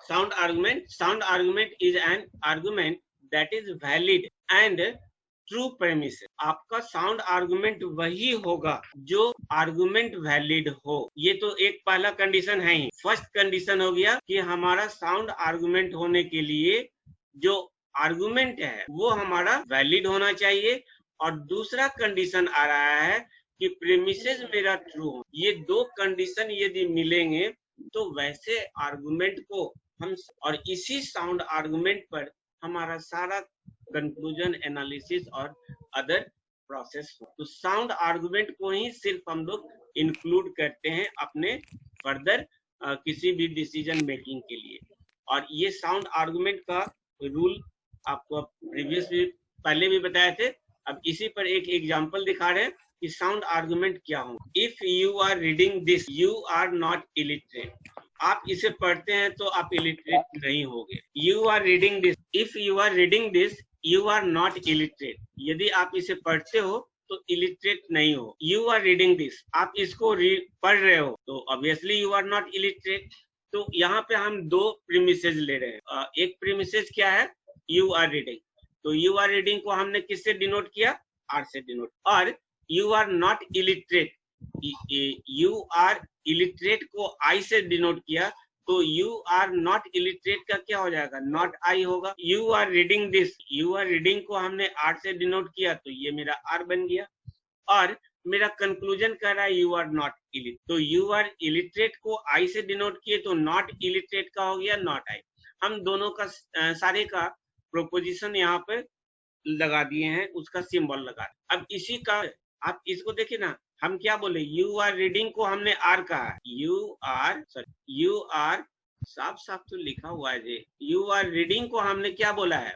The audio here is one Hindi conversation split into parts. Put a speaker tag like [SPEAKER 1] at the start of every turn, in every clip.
[SPEAKER 1] Sound argument is an argument that is valid and true premise. आपका साउंड आर्गुमेंट वही होगा जो आर्गुमेंट वैलिड हो। ये तो एक पहला कंडीशन है ही। फर्स्ट कंडीशन हो गया कि हमारा साउंड आर्गुमेंट होने के लिए जो आर्गुमेंट है वो हमारा वैलिड होना चाहिए, और दूसरा कंडीशन आ रहा है कि प्रेमिसेस मेरा ट्रू हो। ये दो कंडीशन यदि मिलेंगे तो वैसे आर्गुमेंट को हम, और इसी साउंड आर्गुमेंट पर हमारा सारा कंक्लूजन, एनालिसिस और अदर प्रोसेस हो। तो साउंड आर्गुमेंट को ही सिर्फ हम लोग इंक्लूड करते हैं अपने फर्दर किसी भी डिसीजन मेकिंग के लिए। और ये साउंड आर्गुमेंट का रूल आपको प्रीवियस भी पहले भी बताए थे। अब इसी पर एक एग्जांपल दिखा रहे हैं कि साउंड आर्गुमेंट क्या हो। If you are reading this you are not illiterate. आप इसे पढ़ते हैं तो आप इलिटरेट नहीं होगे। You are reading this, if you are reading this you are not illiterate. यदि आप इसे पढ़ते हो तो इलिटरेट नहीं हो। यू आर रीडिंग दिस, आप इसको पढ़ रहे हो तो obviously you are not illiterate. तो यहाँ पे हम दो प्रीमिसेस ले रहे हैं। एक प्रीमिसेस क्या है, यू आर रीडिंग। तो यू आर रीडिंग को हमने किससे डिनोट किया, आर से डिनोट। और you are not illiterate, you are illiterate को आई से डिनोट किया, तो यू आर नॉट इलिटरेट का क्या हो जाएगा, नॉट आई होगा। You are reading this, you are reading को हमने आर से डिनोट किया तो ये मेरा आर बन गया। और मेरा कंक्लूजन कह रहा है यू आर नॉट इलिटरेट, तो यू आर इलिटरेट को आई से डिनोट किए तो नॉट इलिटरेट का हो गया नॉट आई। हम दोनों का सारे का प्रोपोजिशन यहाँ पे लगा दिए हैं, उसका सिंबल लगा। अब इसी का आप इसको देखिए ना, हम क्या बोले, यू आर रीडिंग को हमने आर कहा, यू आर साफ साफ तो लिखा हुआ है जी। यू आर रीडिंग को हमने क्या बोला है,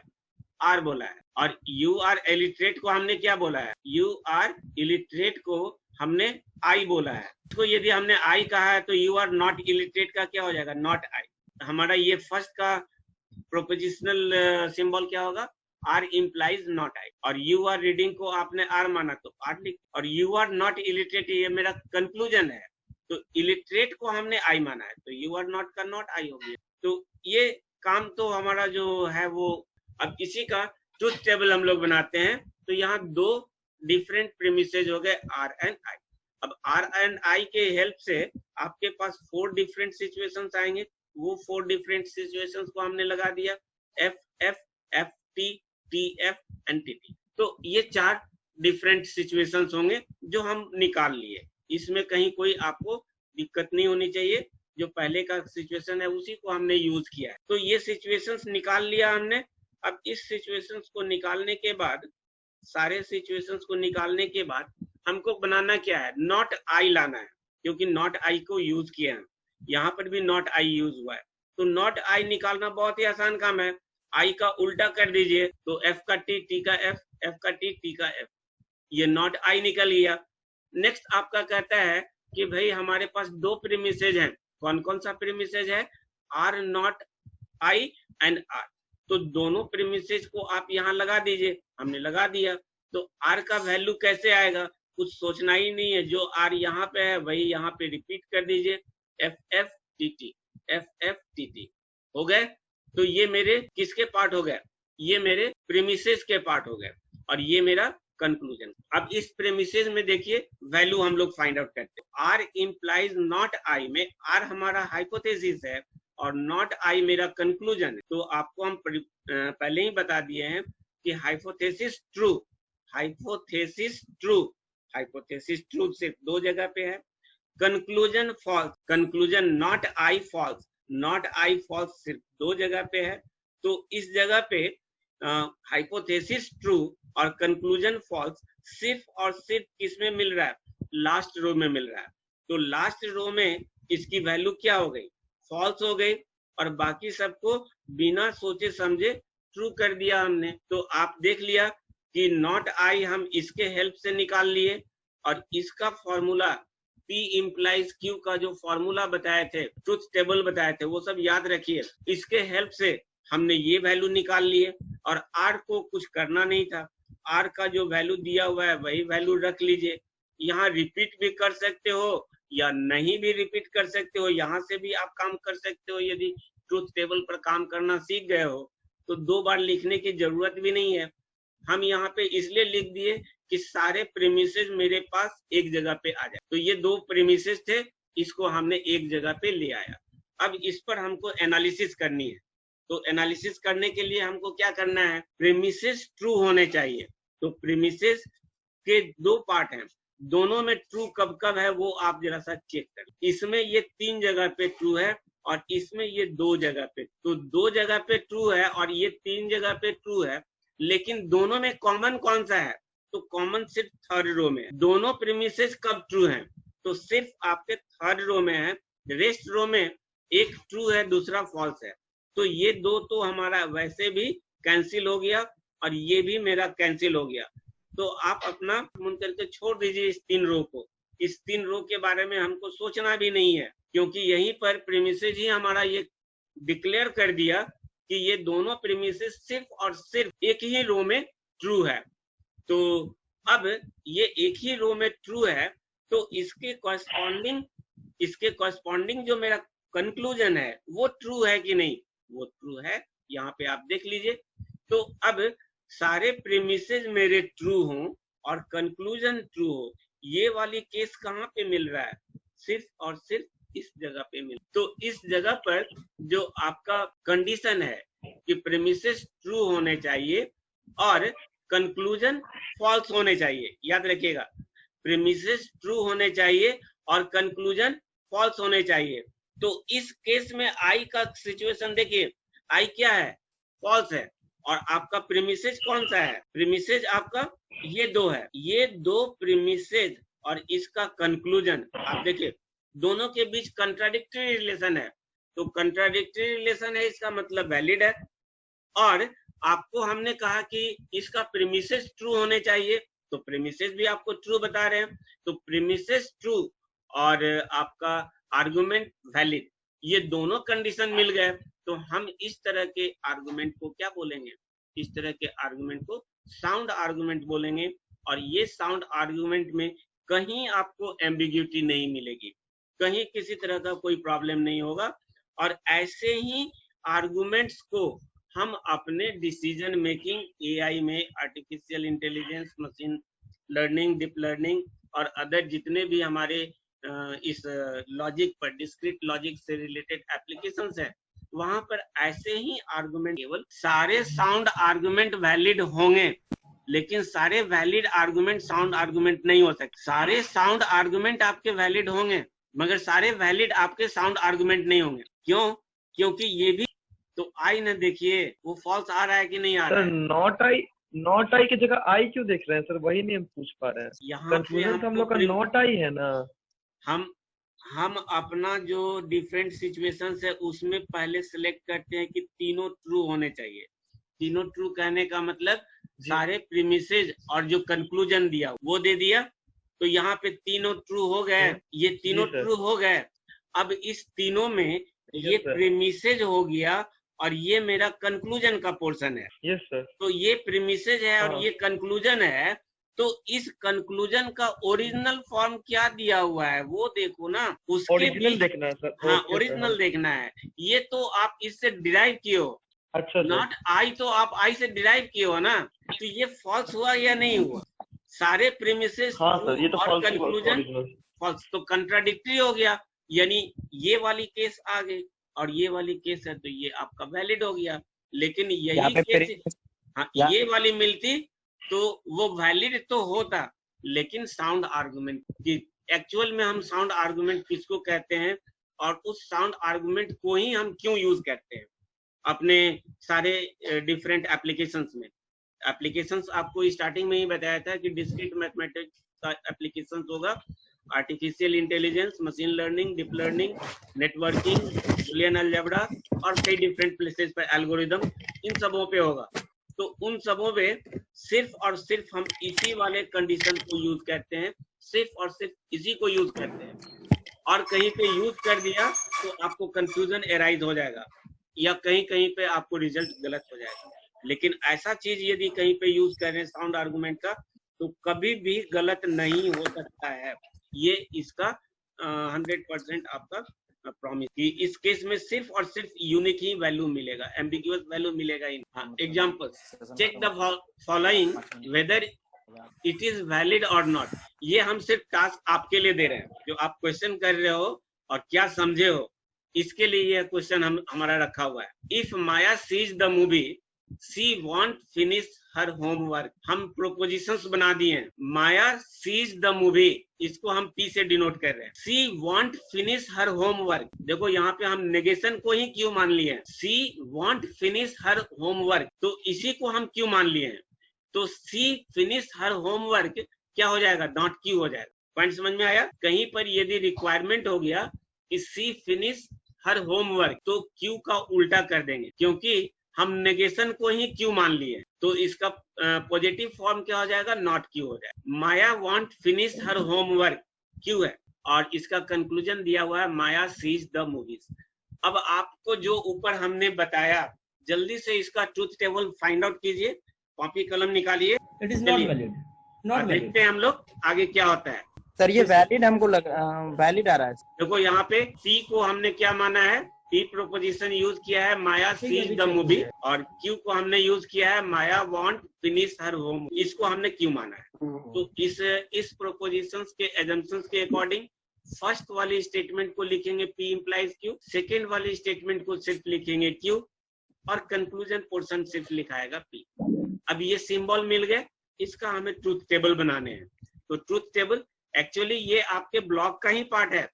[SPEAKER 1] आर बोला है। और यू आर इलिटरेट को हमने क्या बोला है, यू आर इलिटरेट को हमने आई बोला है। तो यदि हमने आई कहा है तो यू आर नॉट इलिटरेट का क्या हो जाएगा, नॉट आई। हमारा ये फर्स्ट का प्रोपोजिशनल सिंबल क्या होगा, आर इम्प्लाइज नॉट आई। और यू आर रीडिंग को आपने आर माना तो आर लिख, और यू आर नॉट इलिटरेट ये मेरा कंक्लूजन है, तो इलिटरेट को हमने आई माना है तो यू आर नॉट का नॉट आई हो गया। तो ये काम तो हमारा जो है वो, अब इसी का ट्रुथ टेबल हम लोग बनाते हैं। तो यहाँ दो डिफरेंट प्रीमिसेस हो गए आर एंड आई। अब आर एंड आई के हेल्प से आपके पास 4 डिफरेंट सिचुएशंस आएंगे। वो 4 डिफरेंट सिचुएशंस को हमने लगा दिया, F F F T T F and T T. तो ये 4 डिफरेंट सिचुएशंस होंगे जो हम निकाल लिए। इसमें कहीं कोई आपको दिक्कत नहीं होनी चाहिए, जो पहले का सिचुएशन है उसी को हमने यूज किया है। तो ये सिचुएशंस निकाल लिया हमने। अब इस सिचुएशंस को निकालने के बाद, सारे सिचुएशंस को निकालने के बाद हमको बनाना क्या है, नॉट आई लाना है, क्योंकि नॉट आई को यूज किया है। यहाँ पर भी नॉट आई यूज हुआ है। तो नॉट आई निकालना बहुत ही आसान काम है। आई का उल्टा कर दीजिए तो एफ का टी, टी का एफ, एफ का टी, टी का एफ, ये नॉट आई निकल गया। नेक्स्ट आपका कहता है कि भाई हमारे पास 2 प्रीमिसेज हैं। कौन कौन सा प्रीमिसेज है, R not I and R. तो दोनों प्रीमिसेज को आप यहाँ लगा दीजिए, हमने लगा दिया। तो आर का वैल्यू कैसे आएगा, कुछ सोचना ही नहीं है, जो आर यहाँ पे है वही यहाँ पे रिपीट कर दीजिए, F F T T, F F T T हो गए। तो ये मेरे किसके पार्ट हो गए, ये मेरे प्रीमिसेस के पार्ट हो गए, और ये मेरा कंक्लूजन। अब इस प्रीमिसेस में देखिए वैल्यू हम लोग फाइंड आउट करते हैं। आर इम्प्लाइज नॉट आई में आर हमारा हाइपोथेसिस है और नॉट आई मेरा कंक्लूजन है। तो आपको हम पहले ही बता दिए हैं कि hypothesis true, hypothesis true, hypothesis true सिर्फ 2 जगह पे है। Conclusion false, conclusion not I false, not I false सिर्फ 2 जगह पे है। तो इस जगह पे हाइपोथेसिस ट्रू और कंक्लूजन फॉल्स सिर्फ और सिर्फ किसमें मिल रहा है, लास्ट रो में मिल रहा है। तो लास्ट रो में इसकी वैल्यू क्या हो गई, फॉल्स हो गई, और बाकी सबको बिना सोचे समझे ट्रू कर दिया हमने। तो आप देख लिया कि नॉट आई हम इसके हेल्प से निकाल लिए, और इसका फॉर्मूला P इम्प्लाइज Q का जो फॉर्मूला बताए थे, ट्रुथ टेबल बताए थे, वो सब याद रखिए। इसके हेल्प से हमने ये वैल्यू निकाल लिए, और R को कुछ करना नहीं था, R का जो वैल्यू दिया हुआ है वही वैल्यू रख लीजिए। यहाँ रिपीट भी कर सकते हो या नहीं भी रिपीट कर सकते हो, यहाँ से भी आप काम कर सकते हो यदि ट्रूथ टेबल पर काम करना सीख गए हो तो 2 बार लिखने की जरूरत भी नहीं है। हम यहाँ पे इसलिए लिख दिए कि सारे प्रीमिसेस मेरे पास एक जगह पे आ जाए। तो ये 2 प्रीमिसेस थे, इसको हमने एक जगह पे ले आया। अब इस पर हमको एनालिसिस करनी है। तो एनालिसिस करने के लिए हमको क्या करना है, प्रीमिसेस ट्रू होने चाहिए। तो प्रीमिसेस के 2 पार्ट हैं, दोनों में ट्रू कब कब है वो आप जरा सा चेक करें। इसमें ये 3 जगह पे ट्रू है और इसमें ये 2 जगह पे, तो 2 जगह पे ट्रू है और ये 3 जगह पे ट्रू है, लेकिन दोनों में कॉमन कौन सा है, तो कॉमन सिर्फ थर्ड रो में है। दोनों प्रीमिसेस कब ट्रू हैं, तो सिर्फ आपके थर्ड रो में है, रेस्ट रो में एक ट्रू है दूसरा फॉल्स है। तो ये 2 तो हमारा वैसे भी कैंसिल हो गया और ये भी मेरा कैंसिल हो गया। तो आप अपना मन करके छोड़ दीजिए इस 3 रो को। इस 3 रो के बारे में हमको सोचना भी नहीं है, क्योंकि यहीं पर प्रीमिसेस ही हमारा ये डिक्लेयर कर दिया कि ये दोनों प्रीमिसेस सिर्फ और सिर्फ एक ही रो में ट्रू है। तो अब ये एक ही रो में ट्रू है, तो इसके कॉरस्पॉन्डिंग जो मेरा कंक्लूजन है वो ट्रू है कि नहीं, वो ट्रू है। यहाँ पे आप देख लीजिए। तो अब सारे प्रीमिसेस मेरे ट्रू हों और कंक्लूजन ट्रू हो, ये वाली केस कहाँ पे मिल रहा है, सिर्फ और सिर्फ इस जगह पे मिल। तो इस जगह पर जो आपका कंडीशन है कि प्रीमिसेस ट्रू होने चाहिए और कंक्लूजन फॉल्स होने चाहिए, याद रखिएगा, प्रीमिसेस ट्रू होने चाहिए और कंक्लूजन फॉल्स होने चाहिए। तो इस केस में आई का सिचुएशन देखिए, आई क्या है, फॉल्स है, और आपका प्रीमिसेस कौन सा है, प्रीमिसेस आपका ये 2 है। ये 2 प्रीमिसेस और इसका कंक्लूजन आप देखिए, दोनों के बीच कंट्राडिक्टरी रिलेशन है। तो कंट्राडिक्टरी रिलेशन है, इसका मतलब वैलिड है। और आपको हमने कहा कि इसका प्रीमिसेस ट्रू होने चाहिए, तो प्रीमिसेस भी आपको ट्रू बता रहे हैं। तो प्रीमिसेस ट्रू और आपका आर्गुमेंट वैलिड, ये दोनों कंडीशन मिल गए। तो हम इस तरह के आर्गुमेंट को क्या बोलेंगे, इस तरह के आर्गुमेंट को साउंड आर्गुमेंट बोलेंगे। और ये साउंड आर्गुमेंट में कहीं आपको एम्बिग्यूटी नहीं मिलेगी, कहीं किसी तरह का कोई प्रॉब्लम नहीं होगा। और ऐसे ही आर्गुमेंट्स को हम अपने डिसीजन मेकिंग, एआई में, artificial intelligence, machine learning, deep learning और अदर जितने भी हमारे इस लॉजिक पर, डिस्क्रीट लॉजिक से रिलेटेड एप्लीकेशंस है, वहां पर ऐसे ही आर्गुमेंट, केवल सारे साउंड आर्गुमेंट वैलिड होंगे, लेकिन सारे वैलिड आर्गुमेंट साउंड आर्गुमेंट नहीं हो सकते। सारे साउंड आर्गुमेंट आपके वैलिड होंगे, मगर सारे वैलिड आपके साउंड आर्गुमेंट नहीं होंगे। क्यों? क्योंकि ये भी तो आई ना, देखिए वो फॉल्स आ रहा है कि नहीं आ रहा है।
[SPEAKER 2] नॉट आई की जगह आई क्यों देख रहे हैं सर, वही नहीं हम पूछ पा रहे हैं।
[SPEAKER 1] यहाँ
[SPEAKER 2] कंक्लूजन तो हम लोग का नॉट आई है ना।
[SPEAKER 1] हम अपना जो डिफरेंट सिचुएशंस है उसमें पहले सिलेक्ट करते हैं कि तीनों ट्रू होने चाहिए। तीनों ट्रू कहने का मतलब सारे प्रीमिसेस और जो कंक्लूजन दिया वो दे दिया। तो यहाँ पे तीनों ट्रू हो गए, ये तीनों ट्रू हो गए। अब इस तीनों में ये प्रीमिसेस हो गया और ये मेरा कंक्लूजन का पोर्शन है।
[SPEAKER 2] Yes sir.
[SPEAKER 1] तो ये प्रीमिसेस है और ये कंक्लूजन है। तो इस कंक्लूजन का ओरिजिनल फॉर्म क्या दिया हुआ है वो देखो ना, उसके
[SPEAKER 2] ओरिजिनल देखना है सर।
[SPEAKER 1] हाँ, ओरिजिनल देखना है। ये तो आप इससे डिराइव किए हो,
[SPEAKER 2] अच्छा,
[SPEAKER 1] नॉट आई, तो आप आई से डिराइव किए हो ना। तो ये फॉल्स हुआ या नहीं हुआ? सारे प्रीमिसेस और कंक्लूजन फॉल्स, तो कंट्राडिक्टरी हो गया, यानी ये वाली केस आ गई और ये वाली केस है, तो ये आपका वैलिड हो गया। लेकिन यही केस ये वाली मिलती तो वो वैलिड तो होता, लेकिन साउंड आर्गुमेंट की एक्चुअल में हम साउंड आर्गुमेंट किसको कहते हैं और उस साउंड आर्गुमेंट को ही हम क्यों यूज करते हैं अपने सारे डिफरेंट एप्लीकेशंस में। एप्लीकेशंस आपको स्टार्टिंग में ही बताया था कि डिस्क्रीट मैथमेटिक्स का एप्लीकेशंस होगा, artificial intelligence, machine learning, deep learning, networking, Boolean algebra और कई डिफरेंट प्लेसेस पर एल्गोरिदम, इन सबों पे होगा। तो उन सबों में सिर्फ और सिर्फ हम इसी वाले कंडीशन को यूज करते हैं, सिर्फ और सिर्फ इसी को यूज करते हैं। और कहीं पे यूज कर दिया तो आपको कंफ्यूजन एराइज हो जाएगा या कहीं कहीं पे आपको रिजल्ट गलत हो जाएगा। लेकिन ऐसा चीज यदि कहीं पे यूज कर रहे हैं साउंड आर्गुमेंट का, तो कभी भी गलत नहीं हो सकता है। ये इसका 100% आपका प्रॉमिस कि इस केस में सिर्फ और सिर्फ यूनिक ही वैल्यू मिलेगा, एम्बिग्यूअस वैल्यू मिलेगा ही। हाँ, example, check the following whether it is valid और नॉट। ये हम सिर्फ टास्क आपके लिए दे रहे हैं, जो आप क्वेश्चन कर रहे हो और क्या समझे हो, इसके लिए यह क्वेश्चन हमारा रखा हुआ है। If Maya sees the movie she won't finish her homework. हम प्रोपोजिशंस बना दिए हैं। माया सीज द मूवी, इसको हम पी से डिनोट कर रहे हैं। सी वॉन्ट फिनिश हर होमवर्क, देखो यहाँ पे हम नेगेशन को ही क्यों मान लिए हैं, सी वॉन्ट फिनिश हर होमवर्क, तो इसी को हम क्यों मान लिए हैं। तो सी फिनिश हर होमवर्क क्या हो जाएगा, नॉट क्यू हो जाएगा। पॉइंट समझ में आया। कहीं पर यदि रिक्वायरमेंट हो गया कि सी फिनिश हर होमवर्क, तो क्यू का उल्टा कर देंगे, क्योंकि हम नेगेशन को ही क्यू मान लिए, तो इसका पॉजिटिव फॉर्म क्या हो जाएगा, नॉट क्यू हो जाएगा। Maya want finish her homework q है, और इसका कंक्लूजन दिया हुआ है माया सीज द मूवीज। अब आपको जो ऊपर हमने बताया, जल्दी से इसका ट्रूथ टेबल फाइंड आउट कीजिए, कॉपी कलम निकालिए।
[SPEAKER 3] It is not valid, not valid.
[SPEAKER 1] देखते हैं हम लोग आगे क्या होता है।
[SPEAKER 4] सर ये वैलिड हमको वैलिड आ रहा है।
[SPEAKER 1] देखो यहाँ पे सी को हमने क्या माना है, पी प्रोपोजिशन यूज किया है माया सीज द मूवी, और क्यू को हमने यूज किया है माया वांट फिनिश हर होम, इसको हमने क्यू माना है। तो इस प्रोपोजिशंस के एजम्पशंस के अकॉर्डिंग फर्स्ट वाली स्टेटमेंट को लिखेंगे पी इम्प्लाइज क्यू, सेकेंड वाली स्टेटमेंट को सिर्फ लिखेंगे क्यू, और कंक्लूजन पोर्शन सिर्फ लिखाएगा पी। अब ये सिंबल मिल गए, इसका हमें ट्रूथ टेबल बनाने हैं। तो ट्रूथ टेबल एक्चुअली ये आपके ब्लॉक का ही पार्ट है,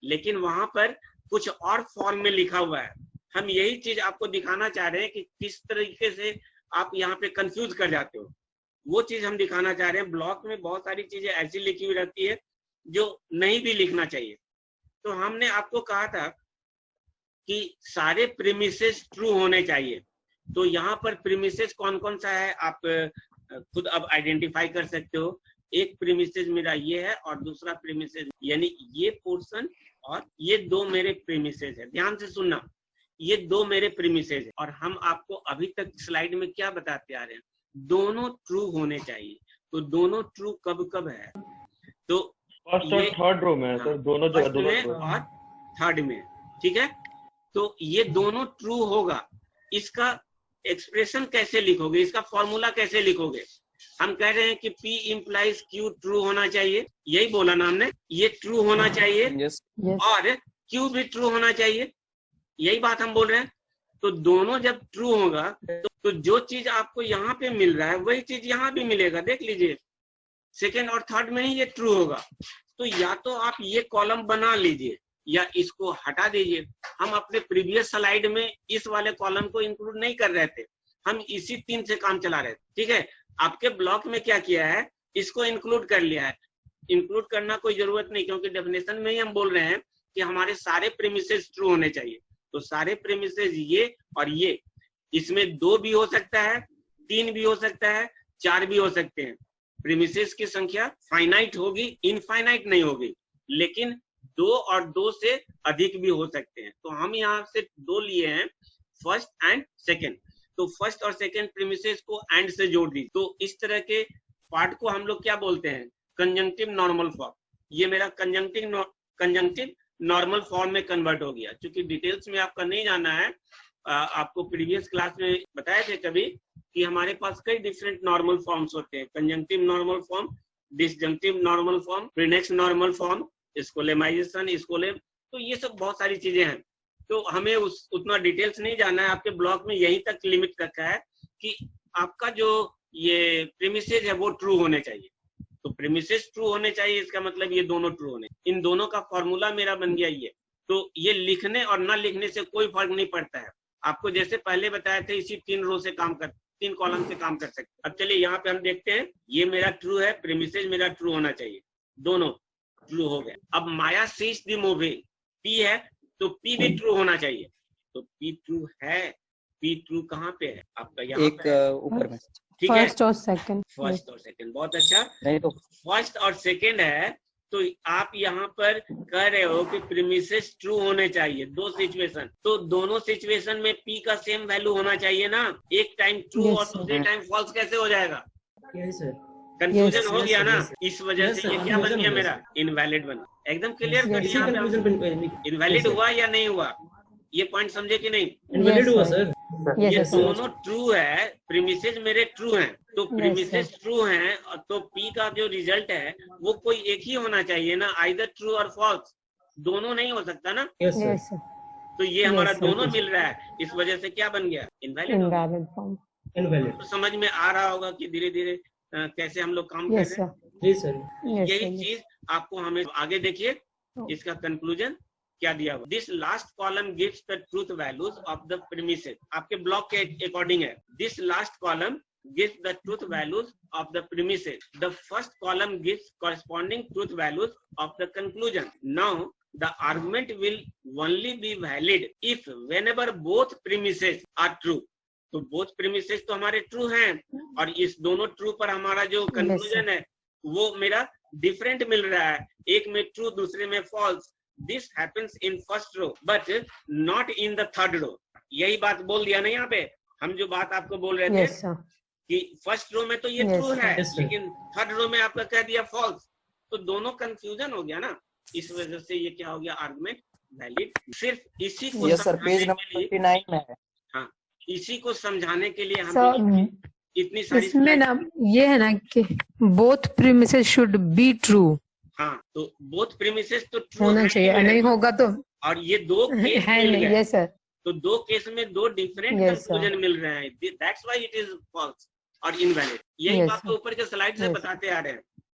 [SPEAKER 1] लेकिन वहां पर कुछ और फॉर्म में लिखा हुआ है। हम यही चीज आपको दिखाना चाह रहे हैं कि किस तरीके से आप यहाँ पे कंफ्यूज कर जाते हो, वो चीज हम दिखाना चाह रहे हैं। ब्लॉक में बहुत सारी चीजें ऐसी लिखी हुई रहती है जो नहीं भी लिखना चाहिए। तो हमने आपको कहा था कि सारे प्रीमिसेस ट्रू होने चाहिए। तो यहाँ पर प्रीमिसेस कौन कौन सा है आप खुद अब आइडेंटिफाई कर सकते हो। एक प्रीमिसेस मेरा ये है और दूसरा प्रीमिसेस, यानी ये पोर्शन और ये दो मेरे प्रीमिसेस है। ध्यान से सुनना, ये दो मेरे प्रीमिसेस है, और हम आपको अभी तक स्लाइड में क्या बताते आ रहे हैं, दोनों ट्रू होने चाहिए। तो दोनों ट्रू कब कब है, तो
[SPEAKER 2] फर्स्ट और थर्ड रो में है सर, दोनों जगह, दोनों
[SPEAKER 1] और थर्ड में, ठीक है। तो ये दोनों ट्रू होगा, इसका एक्सप्रेशन कैसे लिखोगे, इसका फॉर्मूला कैसे लिखोगे। हम कह रहे हैं कि P इम्प्लाइज Q ट्रू होना चाहिए, यही बोला ना हमने, ये ट्रू होना चाहिए और Q भी ट्रू होना चाहिए, यही बात हम बोल रहे हैं। तो दोनों जब ट्रू होगा तो जो चीज आपको यहाँ पे मिल रहा है वही चीज यहाँ भी मिलेगा। देख लीजिए, सेकेंड और थर्ड में ही ये ट्रू होगा। तो या तो आप ये कॉलम बना लीजिए या इसको हटा दीजिए। हम अपने प्रीवियस स्लाइड में इस वाले कॉलम को इंक्लूड नहीं कर रहे थे, हम इसी 3 से काम चला रहे थे, ठीक है। आपके ब्लॉक में क्या किया है, इसको इंक्लूड कर लिया है। इंक्लूड करना कोई जरूरत नहीं, क्योंकि डेफिनेशन में ही हम बोल रहे हैं कि हमारे सारे प्रीमिसेस ट्रू होने चाहिए। तो सारे प्रीमिसेस ये और ये, इसमें 2 भी हो सकता है, 3 भी हो सकता है, 4 भी हो सकते हैं। प्रीमिसेस की संख्या फाइनाइट होगी, इनफाइनाइट नहीं होगी, लेकिन 2 और 2 से अधिक भी हो सकते हैं। तो हम यहाँ से 2 लिए हैं, फर्स्ट एंड सेकेंड। तो फर्स्ट और सेकेंड प्रीमिसेस को एंड से जोड़ दी। तो इस तरह के पार्ट को हम लोग क्या बोलते हैं, कंजंक्टिव नॉर्मल फॉर्म। ये मेरा कंजंक्टिव नॉर्मल फॉर्म में कन्वर्ट हो गया। क्योंकि डिटेल्स में आपका नहीं जाना है, आपको प्रीवियस क्लास में बताए थे कभी कि हमारे पास कई डिफरेंट नॉर्मल फॉर्म्स होते हैं, conjunctive normal form, disjunctive normal form, prenex normal form, Skolemization, Skolem, तो ये सब बहुत सारी चीजें हैं। तो हमें उतना डिटेल्स नहीं जाना है। आपके ब्लॉक में यहीं तक लिमिट रखा है कि आपका जो ये प्रीमिसेस है वो ट्रू होने चाहिए। तो प्रीमिसेस ट्रू होने चाहिए, इसका मतलब ये दोनों ट्रू होने। इन दोनों का फॉर्मूला मेरा बन गया ये। तो ये लिखने और ना लिखने से कोई फर्क नहीं पड़ता है। आपको जैसे पहले बताया था, इसी 3 रो से काम कर, 3 कॉलम से काम कर सकते। अब चलिए यहाँ पे हम देखते हैं, ये मेरा ट्रू है, प्रीमिसेस मेरा ट्रू होना चाहिए, दोनों ट्रू हो गए। अब माया सीज द मूवी, पी है तो पी भी ट्रू होना चाहिए। तो पी ट्रू है, पी ट्रू कहाँ पे है आपका, यहाँ
[SPEAKER 4] एक ऊपर में,
[SPEAKER 1] ठीक है,
[SPEAKER 5] फर्स्ट और सेकंड।
[SPEAKER 1] फर्स्ट और सेकंड, बहुत अच्छा।
[SPEAKER 4] नहीं तो
[SPEAKER 1] फर्स्ट और सेकंड है, तो आप यहाँ पर कह रहे हो कि प्रीमिसेस ट्रू होने चाहिए। 2 सिचुएशन, तो दोनों सिचुएशन में पी का सेम वैल्यू होना चाहिए ना। एक टाइम ट्रू और दूसरे टाइम फॉल्स कैसे हो जाएगा।
[SPEAKER 3] यस सर,
[SPEAKER 1] कंफ्यूजन हो
[SPEAKER 3] yes,
[SPEAKER 1] गया ना,
[SPEAKER 3] yes,
[SPEAKER 1] इस वजह
[SPEAKER 3] yes,
[SPEAKER 1] से
[SPEAKER 3] sir,
[SPEAKER 1] ये क्या बन
[SPEAKER 3] confusion
[SPEAKER 1] गया
[SPEAKER 3] हो गया,
[SPEAKER 1] मेरा, इनवैलिड बना। एकदम क्लियर
[SPEAKER 5] Yes,
[SPEAKER 1] करिए
[SPEAKER 3] इसी
[SPEAKER 1] यहाँ पे।
[SPEAKER 3] कंक्लूजन पे
[SPEAKER 1] इनवैलिड हुआ या नहीं हुआ, ये पॉइंट समझे कि नहीं?
[SPEAKER 3] इनवैलिड
[SPEAKER 5] Yes,
[SPEAKER 3] हुआ
[SPEAKER 5] sir.
[SPEAKER 3] सर।
[SPEAKER 5] Yes,
[SPEAKER 1] ये
[SPEAKER 5] yes,
[SPEAKER 1] दोनों ट्रू है, प्रीमिसेस मेरे ट्रू हैं, तो
[SPEAKER 5] Yes,
[SPEAKER 1] प्रीमिसेस ट्रू हैं, तो पी का जो रिजल्ट है वो कोई एक ही होना चाहिए ना, आइदर ट्रू और फॉल्स, दोनों नहीं हो सकता ना।
[SPEAKER 3] Yes sir.
[SPEAKER 5] yes, sir.
[SPEAKER 1] तो ये हमारा
[SPEAKER 5] Yes, sir.
[SPEAKER 1] दोनों मिल रहा है, इस वजह से क्या बन गया, इनवैलिड।
[SPEAKER 5] Invalid form.
[SPEAKER 3] इनवैलिड।
[SPEAKER 1] तो समझ में आ रहा होगा कि धीरे धीरे कैसे हम लोग काम कर
[SPEAKER 5] Yes,
[SPEAKER 1] रहे हैं।
[SPEAKER 5] sir.
[SPEAKER 3] जी सर।
[SPEAKER 5] Yes,
[SPEAKER 1] यही
[SPEAKER 5] sir.
[SPEAKER 1] चीज आपको हमें आगे देखिए, इसका कंक्लूजन क्या दिया हुआ। This last column gives the truth values of the premises, आपके ब्लॉक के अकॉर्डिंग है। This last column gives the truth values of the premises. The first column gives corresponding truth values of the conclusion. Now, the argument will only be valid if whenever both premises are true. तो both premises तो हमारे true हैं, और इस दोनों true पर हमारा जो conclusion है वो मेरा different मिल रहा है, एक में true दूसरे में false. This happens in first row, but not in the third row. यही बात बोल दिया ना यहाँ पे, हम जो बात आपको बोल रहे थे
[SPEAKER 5] Yes, sir.
[SPEAKER 1] कि फर्स्ट रो में तो ये
[SPEAKER 5] Yes,
[SPEAKER 1] ट्रू है,
[SPEAKER 3] yes, sir.
[SPEAKER 1] लेकिन थर्ड रो में आपका कह दिया फॉल्स, तो दोनों कंफ्यूजन हो गया ना, इस वजह से ये क्या हो गया, आर्गुमेंट वैलिड। सिर्फ इसी को
[SPEAKER 4] यस सर, पेज
[SPEAKER 1] समझाने
[SPEAKER 4] नंबर
[SPEAKER 1] के लिए,
[SPEAKER 4] 29 में है।
[SPEAKER 1] हाँ, इसी को समझाने के लिए हम
[SPEAKER 5] Sir,
[SPEAKER 1] इतनी सारी
[SPEAKER 5] इसमें ना ये है ना कि both premises should be true
[SPEAKER 1] हाँ, तो बोथ प्रीमिसेस तो ट्रू
[SPEAKER 5] होना चाहिए, नहीं होगा तो
[SPEAKER 1] और ये दो केस
[SPEAKER 5] है
[SPEAKER 1] मिल
[SPEAKER 5] नहीं।
[SPEAKER 1] गए,
[SPEAKER 5] Yes, sir.
[SPEAKER 1] तो दो केस में दो डिफरेंट
[SPEAKER 5] Yes, sir.
[SPEAKER 1] कंक्लूजन मिल रहे हैं, that's why it is false और इनवैलिड। यही
[SPEAKER 5] Yes,
[SPEAKER 1] बात
[SPEAKER 5] sir.
[SPEAKER 1] तो ऊपर के स्लाइड से
[SPEAKER 5] Yes.
[SPEAKER 1] बताते आ रहे हैं।